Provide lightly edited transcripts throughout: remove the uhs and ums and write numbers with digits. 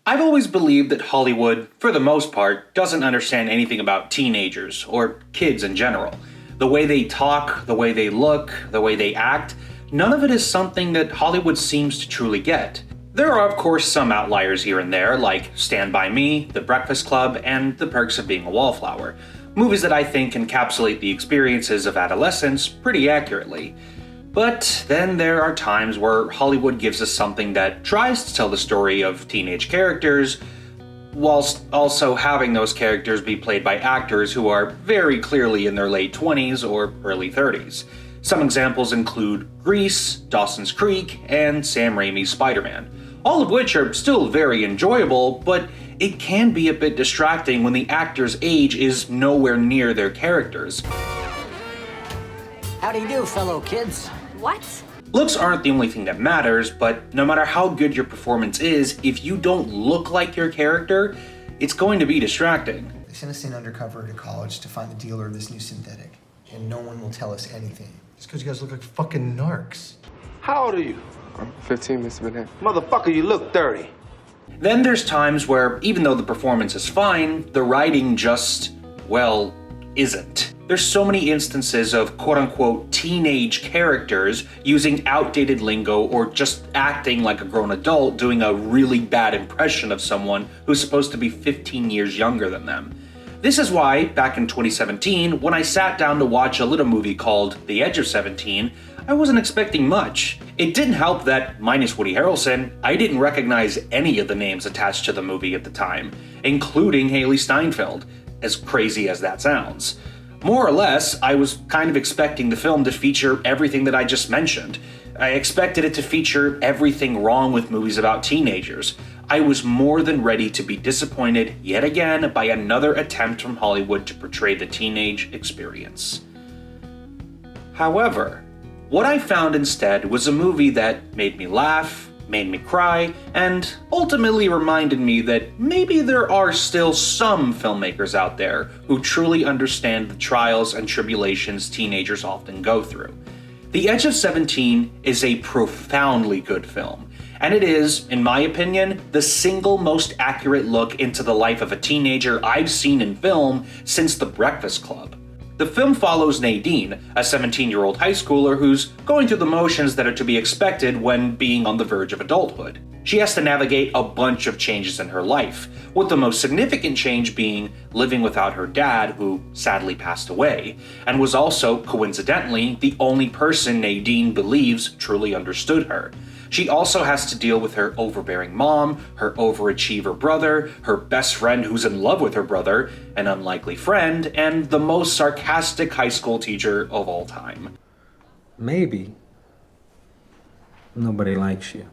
I've always believed that Hollywood, for the most part, doesn't understand anything about teenagers, or kids in general. The way they talk, the way they look, the way they act, none of it is something that Hollywood seems to truly get. There are of course some outliers here and there, like Stand By Me, The Breakfast Club, and The Perks of Being a Wallflower. Movies that I think encapsulate the experiences of adolescence pretty accurately. But then there are times where Hollywood gives us something that tries to tell the story of teenage characters, whilst also having those characters be played by actors who are very clearly in their late 20s or early 30s. Some examples include Grease, Dawsons Creek, and Sam Raimi's Spider-Man. All of which are still very enjoyable, but it can be a bit distracting when the actor's age is nowhere near their characters. How do you do, fellow kids? What? Looks aren't the only thing that matters, but no matter how good your performance is, if you don't look like your character, it's going to be distracting. They sent us in undercover to college to find the dealer of this new synthetic, and no one will tell us anything. It's because you guys look like fucking narcs. How old are you? I'm 15, Mr. Bennett. Motherfucker, you look 30. Then there's times where, even though the performance is fine, the writing just, well, isn't. There's so many instances of quote-unquote teenage characters using outdated lingo or just acting like a grown adult doing a really bad impression of someone who's supposed to be 15 years younger than them. This is why, back in 2017, when I sat down to watch a little movie called The Edge of 17, I wasn't expecting much. It didn't help that, minus Woody Harrelson, I didn't recognize any of the names attached to the movie at the time, including Haley Steinfeld, as crazy as that sounds. More or less, I was kind of expecting the film to feature everything that I just mentioned. I expected it to feature everything wrong with movies about teenagers. I was more than ready to be disappointed yet again by another attempt from Hollywood to portray the teenage experience. However, what I found instead was a movie that made me laugh, made me cry, and ultimately reminded me that maybe there are still some filmmakers out there who truly understand the trials and tribulations teenagers often go through. The Edge of 17 is a profoundly good film, and it is, in my opinion, the single most accurate look into the life of a teenager I've seen in film since The Breakfast Club. The film follows Nadine, a 17-year-old high schooler who's going through the motions that are to be expected when being on the verge of adulthood. She has to navigate a bunch of changes in her life, with the most significant change being living without her dad, who sadly passed away, and was also, coincidentally, the only person Nadine believes truly understood her. She also has to deal with her overbearing mom, her overachiever brother, her best friend who's in love with her brother, an unlikely friend, and the most sarcastic high school teacher of all time. Maybe nobody likes you.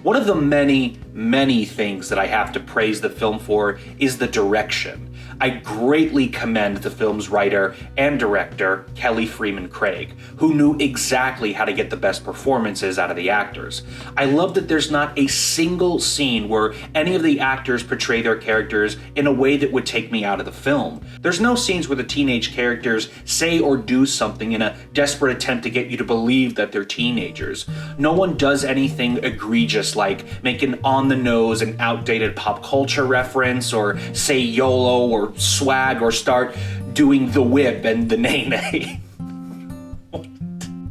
One of the many things that I have to praise the film for is the direction. I greatly commend the film's writer and director, Kelly Freeman Craig, who knew exactly how to get the best performances out of the actors. I love that there's not a single scene where any of the actors portray their characters in a way that would take me out of the film. There's no scenes where the teenage characters say or do something in a desperate attempt to get you to believe that they're teenagers. No one does anything egregious like make an on-the-nose and outdated pop culture reference, or say YOLO or swag, or start doing the whip and the nay-nay.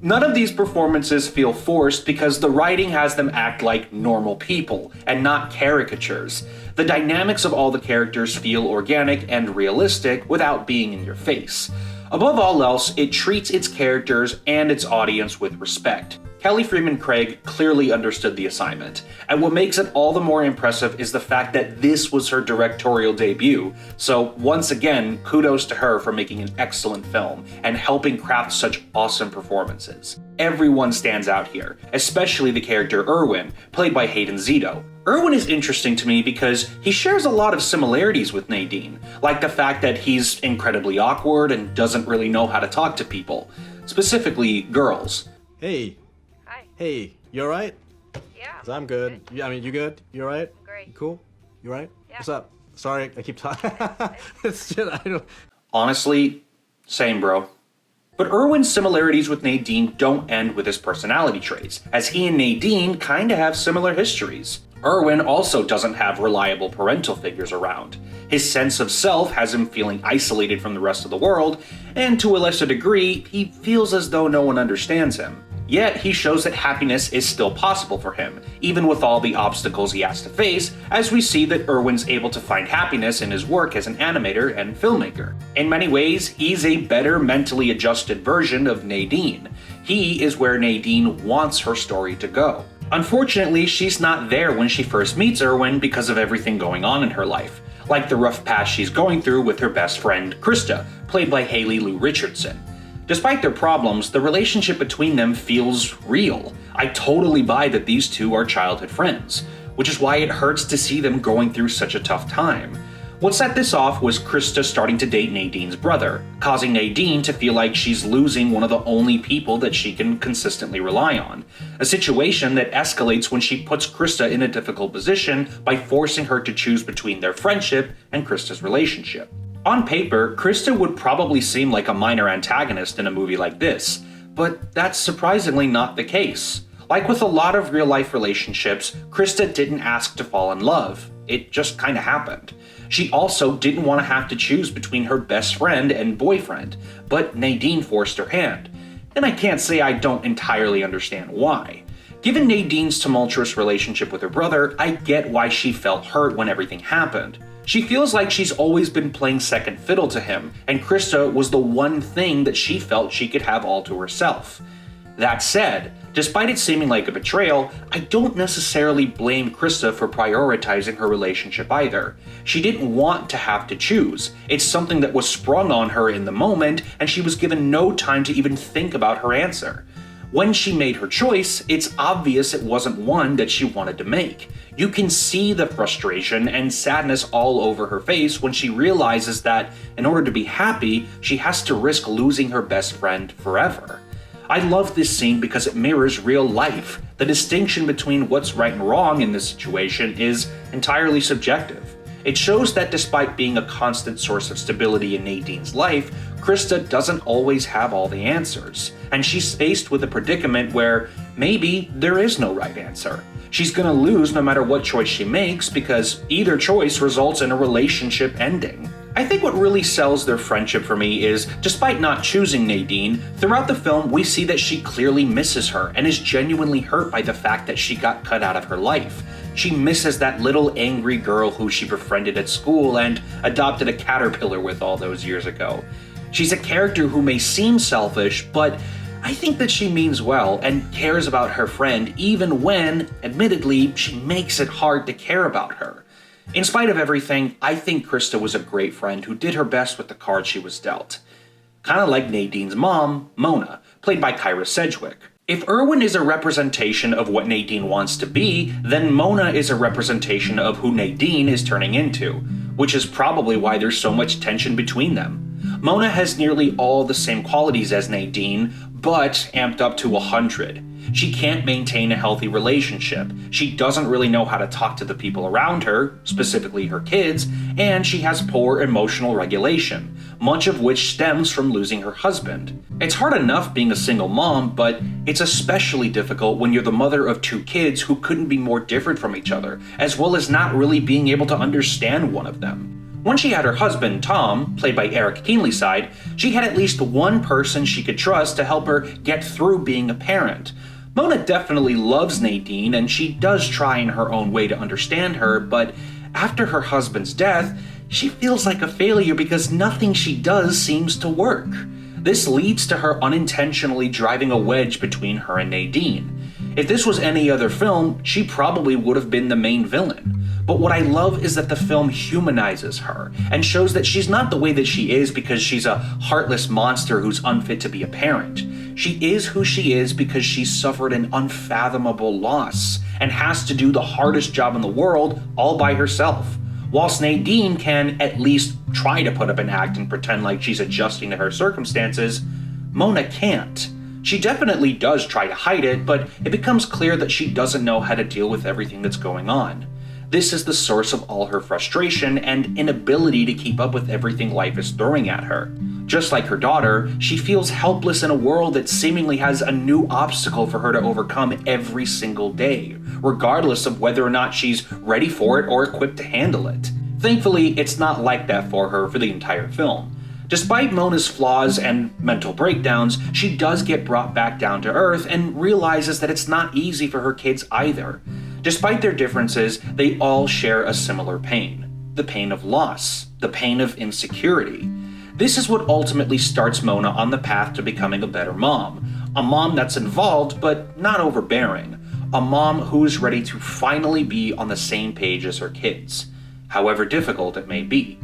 None of these performances feel forced because the writing has them act like normal people and not caricatures. The dynamics of all the characters feel organic and realistic without being in your face. Above all else, it treats its characters and its audience with respect. Kelly Freeman Craig clearly understood the assignment, and what makes it all the more impressive is the fact that this was her directorial debut, so once again, kudos to her for making an excellent film and helping craft such awesome performances. Everyone stands out here, especially the character Erwin, played by Hayden Zito. Erwin is interesting to me because he shares a lot of similarities with Nadine, like the fact that he's incredibly awkward and doesn't really know how to talk to people, specifically girls. Hey. Hi. Hey, you alright? Yeah. 'Cause I'm good. Yeah, I mean, you good? You alright? Great. You cool? You alright? Yeah. What's up? Sorry, I keep talking. It's just, I don't... Honestly, same bro. But Erwin's similarities with Nadine don't end with his personality traits, as he and Nadine kinda have similar histories. Erwin also doesn't have reliable parental figures around. His sense of self has him feeling isolated from the rest of the world, and to a lesser degree, he feels as though no one understands him. Yet, he shows that happiness is still possible for him, even with all the obstacles he has to face, as we see that Erwin's able to find happiness in his work as an animator and filmmaker. In many ways, he's a better mentally adjusted version of Nadine. He is where Nadine wants her story to go. Unfortunately, she's not there when she first meets Erwin because of everything going on in her life, like the rough patch she's going through with her best friend, Krista, played by Haley Lou Richardson. Despite their problems, the relationship between them feels real. I totally buy that these two are childhood friends, which is why it hurts to see them going through such a tough time. What set this off was Krista starting to date Nadine's brother, causing Nadine to feel like she's losing one of the only people that she can consistently rely on. A situation that escalates when she puts Krista in a difficult position by forcing her to choose between their friendship and Krista's relationship. On paper, Krista would probably seem like a minor antagonist in a movie like this, but that's surprisingly not the case. Like with a lot of real-life relationships, Krista didn't ask to fall in love. It just kinda happened. She also didn't want to have to choose between her best friend and boyfriend, but Nadine forced her hand. And I can't say I don't entirely understand why. Given Nadine's tumultuous relationship with her brother, I get why she felt hurt when everything happened. She feels like she's always been playing second fiddle to him, and Krista was the one thing that she felt she could have all to herself. That said, despite it seeming like a betrayal, I don't necessarily blame Krista for prioritizing her relationship either. She didn't want to have to choose. It's something that was sprung on her in the moment, and she was given no time to even think about her answer. When she made her choice, it's obvious it wasn't one that she wanted to make. You can see the frustration and sadness all over her face when she realizes that, in order to be happy, she has to risk losing her best friend forever. I love this scene because it mirrors real life. The distinction between what's right and wrong in this situation is entirely subjective. It shows that despite being a constant source of stability in Nadine's life, Krista doesn't always have all the answers, and she's faced with a predicament where maybe there is no right answer. She's gonna lose no matter what choice she makes because either choice results in a relationship ending. I think what really sells their friendship for me is, despite not choosing Nadine, throughout the film we see that she clearly misses her and is genuinely hurt by the fact that she got cut out of her life. She misses that little angry girl who she befriended at school and adopted a caterpillar with all those years ago. She's a character who may seem selfish, but I think that she means well and cares about her friend even when, admittedly, she makes it hard to care about her. In spite of everything, I think Krista was a great friend who did her best with the cards she was dealt. Kinda like Nadine's mom, Mona, played by Kyra Sedgwick. If Erwin is a representation of what Nadine wants to be, then Mona is a representation of who Nadine is turning into, which is probably why there's so much tension between them. Mona has nearly all the same qualities as Nadine, but amped up to 100. She can't maintain a healthy relationship, she doesn't really know how to talk to the people around her, specifically her kids, and she has poor emotional regulation, much of which stems from losing her husband. It's hard enough being a single mom, but it's especially difficult when you're the mother of two kids who couldn't be more different from each other, as well as not really being able to understand one of them. When she had her husband, Tom, played by Eric Keenly's side, she had at least one person she could trust to help her get through being a parent. Mona definitely loves Nadine, and she does try in her own way to understand her, but after her husband's death, she feels like a failure because nothing she does seems to work. This leads to her unintentionally driving a wedge between her and Nadine. If this was any other film, she probably would have been the main villain. But what I love is that the film humanizes her and shows that she's not the way that she is because she's a heartless monster who's unfit to be a parent. She is who she is because she's suffered an unfathomable loss and has to do the hardest job in the world all by herself. Whilst Nadine can at least try to put up an act and pretend like she's adjusting to her circumstances, Mona can't. She definitely does try to hide it, but it becomes clear that she doesn't know how to deal with everything that's going on. This is the source of all her frustration and inability to keep up with everything life is throwing at her. Just like her daughter, she feels helpless in a world that seemingly has a new obstacle for her to overcome every single day, regardless of whether or not she's ready for it or equipped to handle it. Thankfully, it's not like that for her for the entire film. Despite Mona's flaws and mental breakdowns, she does get brought back down to earth and realizes that it's not easy for her kids either. Despite their differences, they all share a similar pain. The pain of loss, the pain of insecurity. This is what ultimately starts Mona on the path to becoming a better mom. A mom that's involved but not overbearing. A mom who is ready to finally be on the same page as her kids, however difficult it may be.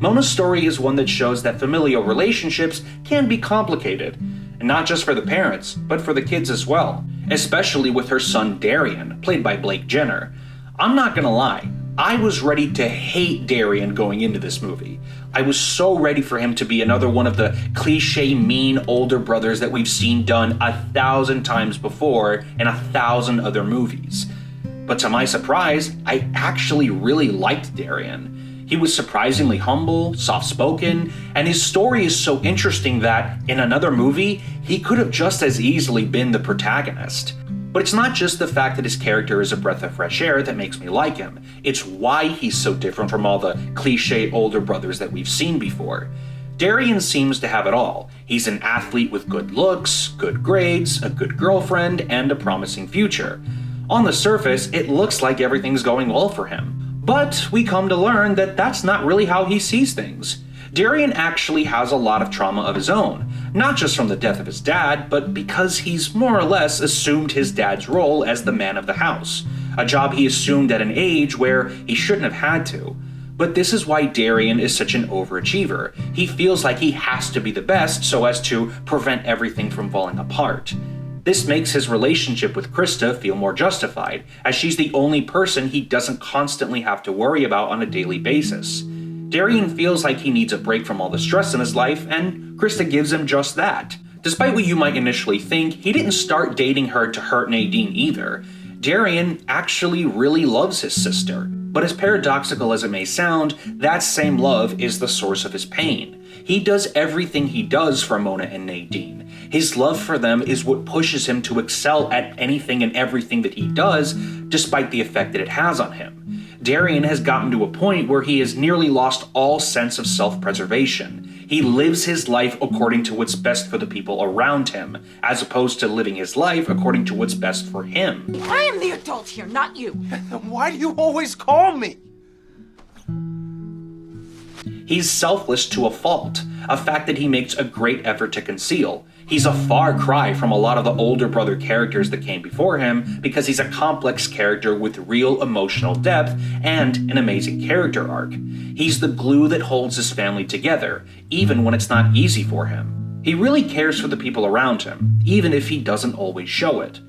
Mona's story is one that shows that familial relationships can be complicated, and not just for the parents, but for the kids as well, especially with her son Darian, played by Blake Jenner. I'm not gonna lie, I was ready to hate Darian going into this movie. I was so ready for him to be another one of the cliche mean older brothers that we've seen done 1,000 times before in 1,000 other movies. But to my surprise, I actually really liked Darian. He was surprisingly humble, soft-spoken, and his story is so interesting that, in another movie, he could have just as easily been the protagonist. But it's not just the fact that his character is a breath of fresh air that makes me like him, it's why he's so different from all the cliche older brothers that we've seen before. Darian seems to have it all. He's an athlete with good looks, good grades, a good girlfriend, and a promising future. On the surface, it looks like everything's going well for him. But we come to learn that that's not really how he sees things. Darian actually has a lot of trauma of his own, not just from the death of his dad, but because he's more or less assumed his dad's role as the man of the house, a job he assumed at an age where he shouldn't have had to. But this is why Darian is such an overachiever. He feels like he has to be the best so as to prevent everything from falling apart. This makes his relationship with Krista feel more justified, as she's the only person he doesn't constantly have to worry about on a daily basis. Darian feels like he needs a break from all the stress in his life, and Krista gives him just that. Despite what you might initially think, he didn't start dating her to hurt Nadine either. Darian actually really loves his sister. But as paradoxical as it may sound, that same love is the source of his pain. He does everything he does for Mona and Nadine. His love for them is what pushes him to excel at anything and everything that he does, despite the effect that it has on him. Darian has gotten to a point where he has nearly lost all sense of self-preservation. He lives his life according to what's best for the people around him, as opposed to living his life according to what's best for him. I am the adult here, not you. Why do you always call me? He's selfless to a fault, a fact that he makes a great effort to conceal. He's a far cry from a lot of the older brother characters that came before him because he's a complex character with real emotional depth and an amazing character arc. He's the glue that holds his family together, even when it's not easy for him. He really cares for the people around him, even if he doesn't always show it.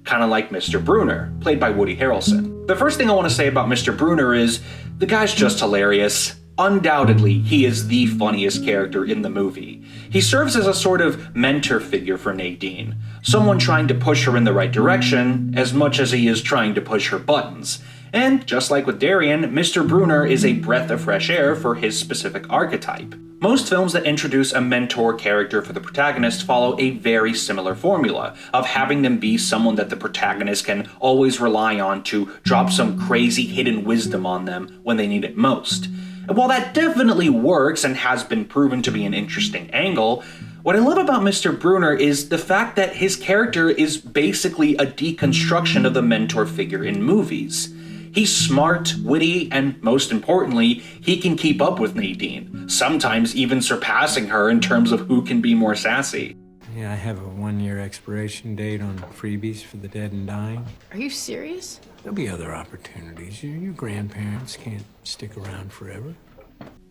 Kind of like Mr. Bruner, played by Woody Harrelson. The first thing I want to say about Mr. Bruner is, the guy's just hilarious. Undoubtedly, he is the funniest character in the movie. He serves as a sort of mentor figure for Nadine, someone trying to push her in the right direction as much as he is trying to push her buttons. And just like with Darian, Mr. Bruner is a breath of fresh air for his specific archetype. Most films that introduce a mentor character for the protagonist follow a very similar formula of having them be someone that the protagonist can always rely on to drop some crazy hidden wisdom on them when they need it most. And while that definitely works and has been proven to be an interesting angle, what I love about Mr. Bruner is the fact that his character is basically a deconstruction of the mentor figure in movies. He's smart, witty, and most importantly, he can keep up with Nadine, sometimes even surpassing her in terms of who can be more sassy. Yeah, I have a 1-year expiration date on freebies for the dead and dying. Are you serious? There'll be other opportunities. Your grandparents can't stick around forever.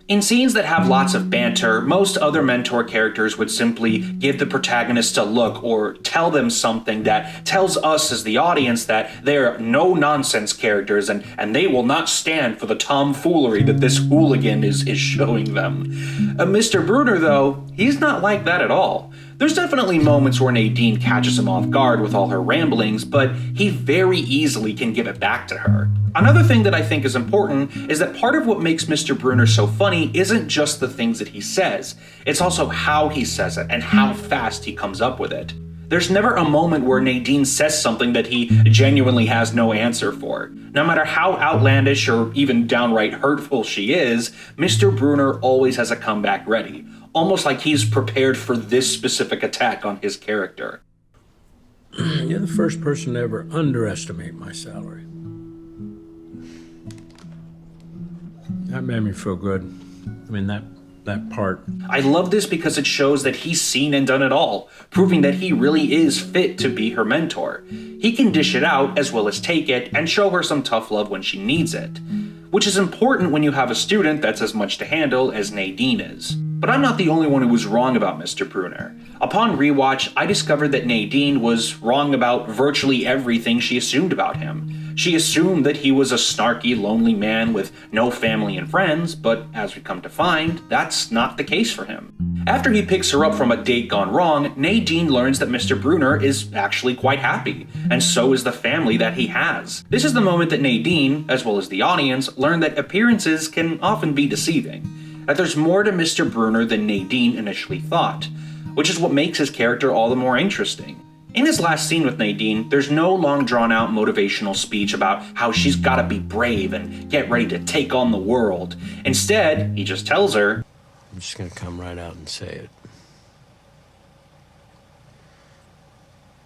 In scenes that have lots of banter, most other mentor characters would simply give the protagonist a look or tell them something that tells us as the audience that they're no-nonsense characters and they will not stand for the tomfoolery that this hooligan is showing them. Mr. Bruner, though, he's not like that at all. There's definitely moments where Nadine catches him off guard with all her ramblings, but he very easily can give it back to her. Another thing that I think is important is that part of what makes Mr. Brunner so funny isn't just the things that he says, it's also how he says it and how fast he comes up with it. There's never a moment where Nadine says something that he genuinely has no answer for. No matter how outlandish or even downright hurtful she is, Mr. Brunner always has a comeback ready, almost like he's prepared for this specific attack on his character. You're the first person to ever underestimate my salary. That made me feel good. I mean, that part. I love this because it shows that he's seen and done it all, proving that he really is fit to be her mentor. He can dish it out as well as take it and show her some tough love when she needs it, which is important when you have a student that's as much to handle as Nadine is. But I'm not the only one who was wrong about Mr. Brunner. Upon rewatch, I discovered that Nadine was wrong about virtually everything she assumed about him. She assumed that he was a snarky, lonely man with no family and friends, but as we come to find, that's not the case for him. After he picks her up from a date gone wrong, Nadine learns that Mr. Brunner is actually quite happy, and so is the family that he has. This is the moment that Nadine, as well as the audience, learn that appearances can often be deceiving, that there's more to Mr. Brunner than Nadine initially thought, which is what makes his character all the more interesting. In his last scene with Nadine, there's no long drawn-out motivational speech about how she's gotta be brave and get ready to take on the world. Instead, he just tells her, I'm just gonna come right out and say it.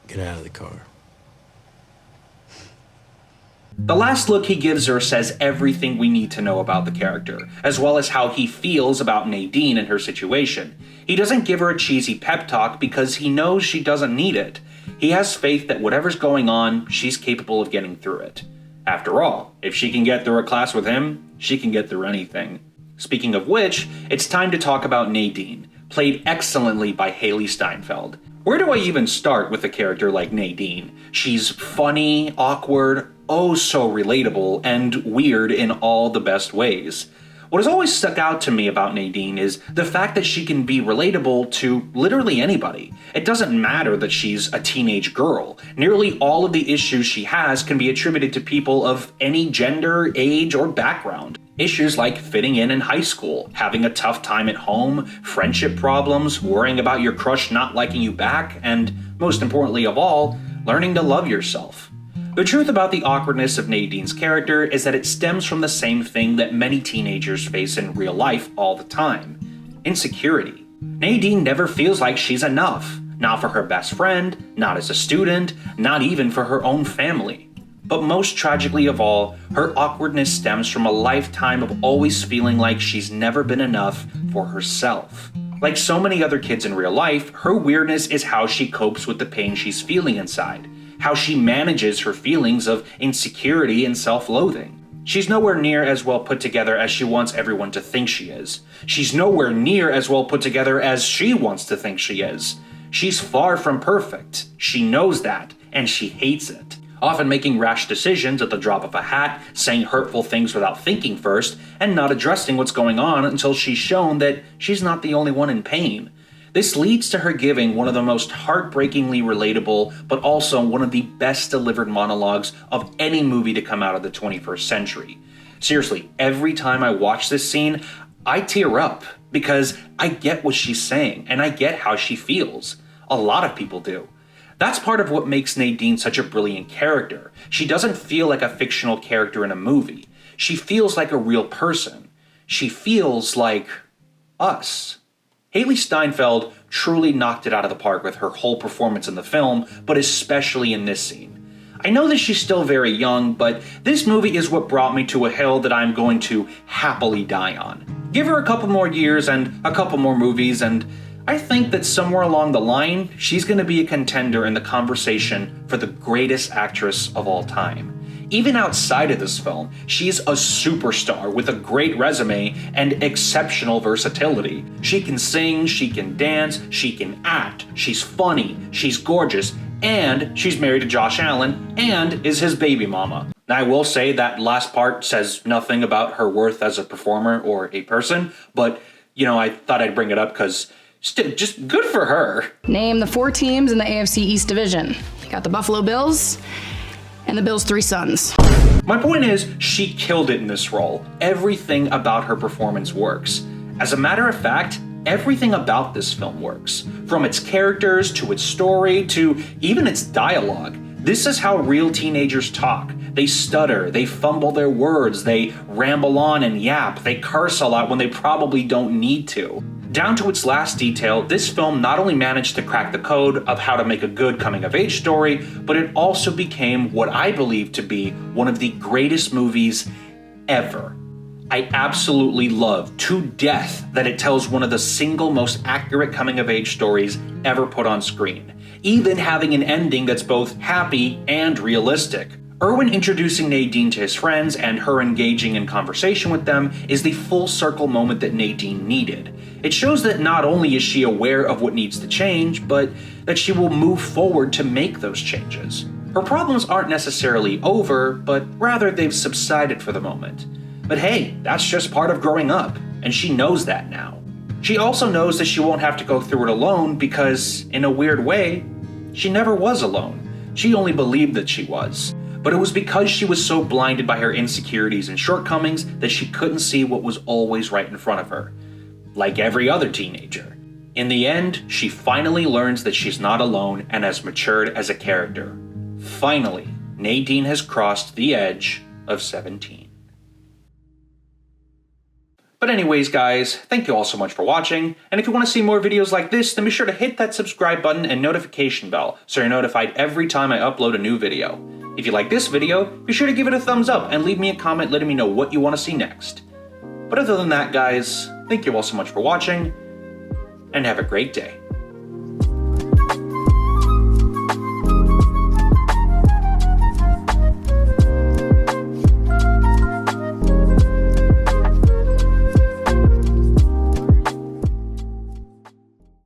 Get out of the car. The last look he gives her says everything we need to know about the character, as well as how he feels about Nadine and her situation. He doesn't give her a cheesy pep talk because he knows she doesn't need it. He has faith that whatever's going on, she's capable of getting through it. After all, if she can get through a class with him, she can get through anything. Speaking of which, it's time to talk about Nadine, played excellently by Hailee Steinfeld. Where do I even start with a character like Nadine? She's funny, awkward, oh so relatable, and weird in all the best ways. What has always stuck out to me about Nadine is the fact that she can be relatable to literally anybody. It doesn't matter that she's a teenage girl. Nearly all of the issues she has can be attributed to people of any gender, age, or background. Issues like fitting in high school, having a tough time at home, friendship problems, worrying about your crush not liking you back, and most importantly of all, learning to love yourself. The truth about the awkwardness of Nadine's character is that it stems from the same thing that many teenagers face in real life all the time: insecurity. Nadine never feels like she's enough, not for her best friend, not as a student, not even for her own family. But most tragically of all, her awkwardness stems from a lifetime of always feeling like she's never been enough for herself. Like so many other kids in real life, her weirdness is how she copes with the pain she's feeling inside, how she manages her feelings of insecurity and self-loathing. She's nowhere near as well put together as she wants everyone to think she is. She's nowhere near as well put together as she wants to think she is. She's far from perfect. She knows that, and she hates it. Often making rash decisions at the drop of a hat, saying hurtful things without thinking first, and not addressing what's going on until she's shown that she's not the only one in pain. This leads to her giving one of the most heartbreakingly relatable, but also one of the best delivered monologues of any movie to come out of the 21st century. Seriously, every time I watch this scene, I tear up, because I get what she's saying, and I get how she feels. A lot of people do. That's part of what makes Nadine such a brilliant character. She doesn't feel like a fictional character in a movie. She feels like a real person. She feels like us. Hailee Steinfeld truly knocked it out of the park with her whole performance in the film, but especially in this scene. I know that she's still very young, but this movie is what brought me to a hill that I'm going to happily die on. Give her a couple more years and a couple more movies, and I think that somewhere along the line, she's going to be a contender in the conversation for the greatest actress of all time. Even outside of this film, she's a superstar with a great resume and exceptional versatility. She can sing, she can dance, she can act, she's funny, she's gorgeous, and she's married to Josh Allen and is his baby mama. Now, I will say that last part says nothing about her worth as a performer or a person, but, I thought I'd bring it up because Still, just good for her. Name the 4 teams in the AFC East Division. You got the Buffalo Bills and the Bills' 3 sons. My point is, she killed it in this role. Everything about her performance works. As a matter of fact, everything about this film works. From its characters, to its story, to even its dialogue. This is how real teenagers talk. They stutter, they fumble their words, they ramble on and yap, they curse a lot when they probably don't need to. Down to its last detail, this film not only managed to crack the code of how to make a good coming-of-age story, but it also became what I believe to be one of the greatest movies ever. I absolutely love to death that it tells one of the single most accurate coming-of-age stories ever put on screen, even having an ending that's both happy and realistic. Erwin introducing Nadine to his friends and her engaging in conversation with them is the full circle moment that Nadine needed. It shows that not only is she aware of what needs to change, but that she will move forward to make those changes. Her problems aren't necessarily over, but rather they've subsided for the moment. But hey, that's just part of growing up, and she knows that now. She also knows that she won't have to go through it alone because, in a weird way, she never was alone. She only believed that she was. But it was because she was so blinded by her insecurities and shortcomings that she couldn't see what was always right in front of her. Like every other teenager. In the end, she finally learns that she's not alone and has matured as a character. Finally, Nadine has crossed the edge of 17. But anyways guys, thank you all so much for watching, and if you want to see more videos like this, then be sure to hit that subscribe button and notification bell so you're notified every time I upload a new video. If you like this video, be sure to give it a thumbs up and leave me a comment letting me know what you want to see next. But other than that guys, thank you all so much for watching, and have a great day.